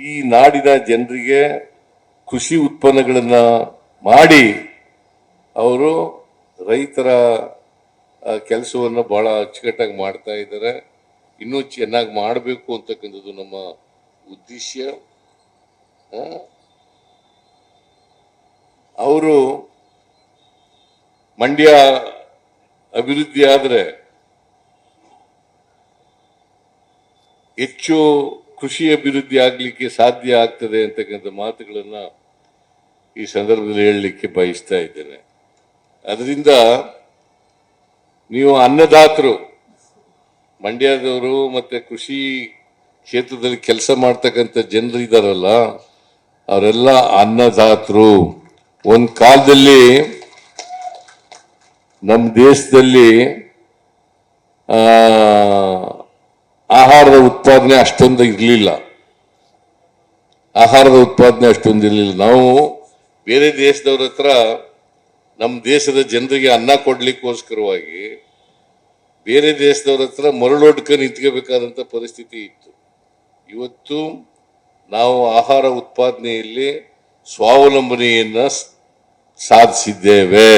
ಈ ನಾಡಿನ ಜನರಿಗೆ ಕೃಷಿ ಉತ್ಪನ್ನಗಳನ್ನ ಮಾಡಿ ಅವರು ರೈತರ ಕೆಲಸವನ್ನು ಬಹಳ ಅಚ್ಚುಕಟ್ಟಾಗಿ ಮಾಡ್ತಾ ಇದ್ದಾರೆ. ಇನ್ನೂ ಚೆನ್ನಾಗಿ ಮಾಡಬೇಕು ಅಂತಕ್ಕಂಥದ್ದು ನಮ್ಮ ಉದ್ದೇಶ. ಅವರು ಮಂಡ್ಯ ಅಭಿವೃದ್ಧಿ ಆದರೆ ಹೆಚ್ಚು ಕೃಷಿ ಅಭಿವೃದ್ಧಿ ಆಗಲಿಕ್ಕೆ ಸಾಧ್ಯ ಆಗ್ತದೆ ಅಂತಕ್ಕಂಥ ಮಾತುಗಳನ್ನ ಈ ಸಂದರ್ಭದಲ್ಲಿ ಹೇಳಲಿಕ್ಕೆ ಬಯಸ್ತಾ ಇದ್ದೇನೆ. ಅದರಿಂದ ನೀವು ಅನ್ನದಾತರು, ಮಂಡ್ಯದವರು ಮತ್ತೆ ಕೃಷಿ ಕ್ಷೇತ್ರದಲ್ಲಿ ಕೆಲಸ ಮಾಡ್ತಕ್ಕಂಥ ಜನರು ಇದ್ದಾರಲ್ಲ, ಅವರೆಲ್ಲ ಅನ್ನದಾತರು. ಒಂದು ಕಾಲದಲ್ಲಿ ನಮ್ಮ ದೇಶದಲ್ಲಿ ಆಹಾರದ ಉತ್ಪಾದನೆ ಅಷ್ಟೊಂದು ಇರಲಿಲ್ಲ. ನಾವು ಬೇರೆ ದೇಶದವ್ರ ಹತ್ರ ನಮ್ಮ ದೇಶದ ಜನರಿಗೆ ಅನ್ನ ಕೊಡ್ಲಿಕ್ಕೋಸ್ಕರವಾಗಿ ಬೇರೆ ದೇಶದವ್ರ ಹತ್ರ ಮರಳೊಡ್ಕ ನಿಂತ್ಕೋಬೇಕಾದಂತ ಪರಿಸ್ಥಿತಿ ಇತ್ತು. ಇವತ್ತು ನಾವು ಆಹಾರ ಉತ್ಪಾದನೆಯಲ್ಲಿ ಸ್ವಾವಲಂಬನೆಯನ್ನ ಸಾಧಿಸಿದ್ದೇವೆ.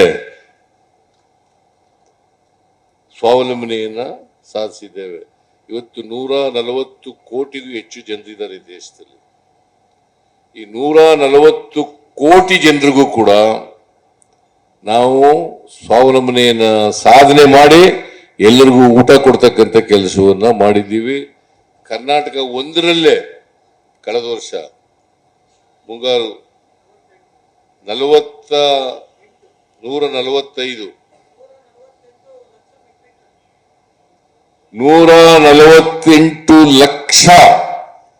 ಇವತ್ತು 140 ಕೋಟಿಗೂ ಹೆಚ್ಚು ಜನರಿದ್ದಾರೆ ದೇಶದಲ್ಲಿ. ಈ 140 ಕೋಟಿ ಜನರಿಗೂ ಕೂಡ ನಾವು ಸ್ವಾವಲಂಬನೆಯನ್ನ ಸಾಧನೆ ಮಾಡಿ ಎಲ್ಲರಿಗೂ ಊಟ ಕೊಡ್ತಕ್ಕಂಥ ಕೆಲಸವನ್ನ ಮಾಡಿದ್ದೀವಿ. ಕರ್ನಾಟಕ ಒಂದರಲ್ಲೇ ಕಳೆದ ವರ್ಷ ಮುಂಗಾರು 148 ಲಕ್ಷ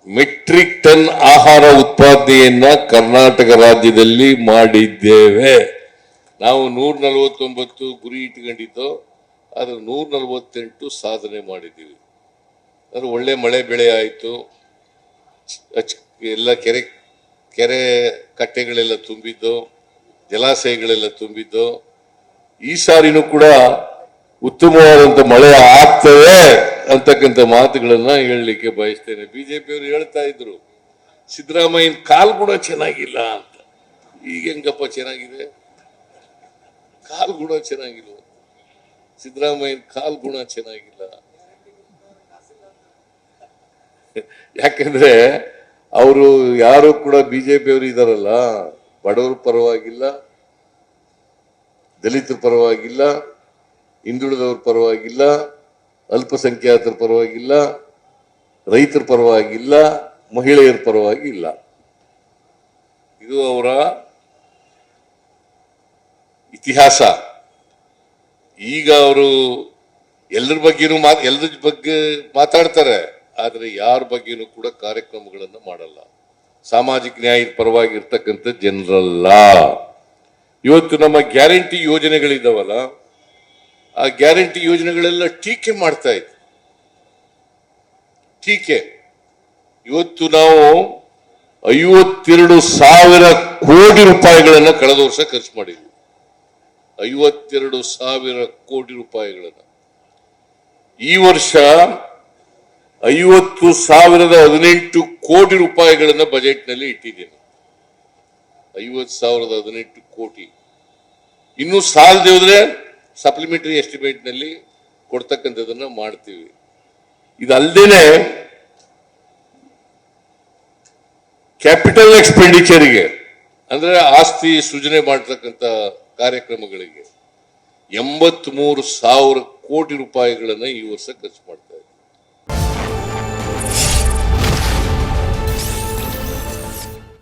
ಮೆಟ್ರಿಕ್ ಟನ್ ಆಹಾರ ಉತ್ಪಾದನೆಯನ್ನ ಕರ್ನಾಟಕ ರಾಜ್ಯದಲ್ಲಿ ಮಾಡಿದ್ದೇವೆ. ನಾವು 149 ಗುರಿ ಇಟ್ಕೊಂಡಿದ್ದೋ, ಆದ್ರೆ 148 ಸಾಧನೆ ಮಾಡಿದ್ದೀವಿ. ಅದು ಒಳ್ಳೆ ಮಳೆ ಬೆಳೆ ಆಯಿತು, ಎಲ್ಲ ಕೆರೆ ಕಟ್ಟೆಗಳೆಲ್ಲ ತುಂಬಿದ್ದು, ಜಲಾಶಯಗಳೆಲ್ಲ ತುಂಬಿದ್ದು. ಈ ಸಾರಿನೂ ಕೂಡ ಉತ್ತಮವಾದಂತ ಮಳೆ ಆಗ್ತದೆ ಅಂತಕ್ಕಂಥ ಮಾತುಗಳನ್ನ ಹೇಳಲಿಕ್ಕೆ ಬಯಸ್ತೇನೆ. ಬಿಜೆಪಿಯವರು ಹೇಳ್ತಾ ಇದ್ರು ಸಿದ್ದರಾಮಯ್ಯನ ಕಾಲ್ ಕೂಡ ಚೆನ್ನಾಗಿಲ್ಲ ಅಂತ. ಈಗ ಹೆಂಗಪ್ಪ ಚೆನ್ನಾಗಿದೆ? ಕಾಲ್ ಗುಣ ಚೆನ್ನಾಗಿಲ್ಲ. ಸಿದ್ದರಾಮಯ್ಯನ ಕಾಲ್ ಗುಣ ಚೆನ್ನಾಗಿಲ್ಲ. ಯಾಕಂದ್ರೆ ಅವರು ಯಾರು ಕೂಡ ಬಿಜೆಪಿಯವರು ಇದಾರಲ್ಲ, ಬಡವರ ಪರವಾಗಿಲ್ಲ, ದಲಿತರ ಪರವಾಗಿಲ್ಲ, ಹಿಂದುಳಿದವ್ರ ಪರವಾಗಿಲ್ಲ, ಅಲ್ಪಸಂಖ್ಯಾತರ ಪರವಾಗಿಲ್ಲ, ರೈತರ ಪರವಾಗಿಲ್ಲ, ಮಹಿಳೆಯರ ಪರವಾಗಿ ಇಲ್ಲ. ಇದು ಅವರ ಇತಿಹಾಸ. ಈಗ ಅವರು ಎಲ್ಲರ ಬಗ್ಗೆನೂ ಮಾತಾಡ್ತಾರೆ, ಆದ್ರೆ ಯಾರ ಬಗ್ಗೆನೂ ಕೂಡ ಕಾರ್ಯಕ್ರಮಗಳನ್ನು ಮಾಡಲ್ಲ. ಸಾಮಾಜಿಕ ನ್ಯಾಯದ ಪರವಾಗಿ ಇರ್ತಕ್ಕಂಥ ಜನರಲ್ಲ. ಇವತ್ತು ನಮ್ಮ ಗ್ಯಾರಂಟಿ ಯೋಜನೆಗಳಿದ್ದಾವಲ್ಲ, ಆ ಗ್ಯಾರಂಟಿ ಯೋಜನೆಗಳೆಲ್ಲ ಟೀಕೆ ಮಾಡ್ತಾ ಇದ್ವಿ. ಟೀಕೆ. ಇವತ್ತು ನಾವು 52,000 ಕೋಟಿ ರೂಪಾಯಿಗಳನ್ನ ಕಳೆದ ವರ್ಷ ಖರ್ಚು ಮಾಡಿದ್ವಿ. 52,000 ಕೋಟಿ ರೂಪಾಯಿಗಳನ್ನ. ಈ ವರ್ಷ 50,018 ಕೋಟಿ ರೂಪಾಯಿಗಳನ್ನ ಬಜೆಟ್ ನಲ್ಲಿ ಇಟ್ಟಿದ್ದೇನೆ. 50,018 ಕೋಟಿ. ಇನ್ನು ಸಾಲದೆ ಹೋದ್ರೆ ಸಪ್ಲಿಮೆಂಟರಿ ಎಸ್ಟಿಮೇಟ್ ನಲ್ಲಿ ಕೊಡ್ತಕ್ಕಂಥದನ್ನ ಮಾಡ್ತೀವಿ. ಇದಲ್ದೇನೆ ಕ್ಯಾಪಿಟಲ್ ಎಕ್ಸ್ಪೆಂಡಿಚರ್ಗೆ, ಅಂದ್ರೆ ಆಸ್ತಿ ಸೃಜನೆ ಮಾಡತಕ್ಕಂಥ ಕಾರ್ಯಕ್ರಮಗಳಿಗೆ 83,000 ಕೋಟಿ ರೂಪಾಯಿಗಳನ್ನ ಈ ವರ್ಷ ಖರ್ಚು ಮಾಡ್ತೀವಿ.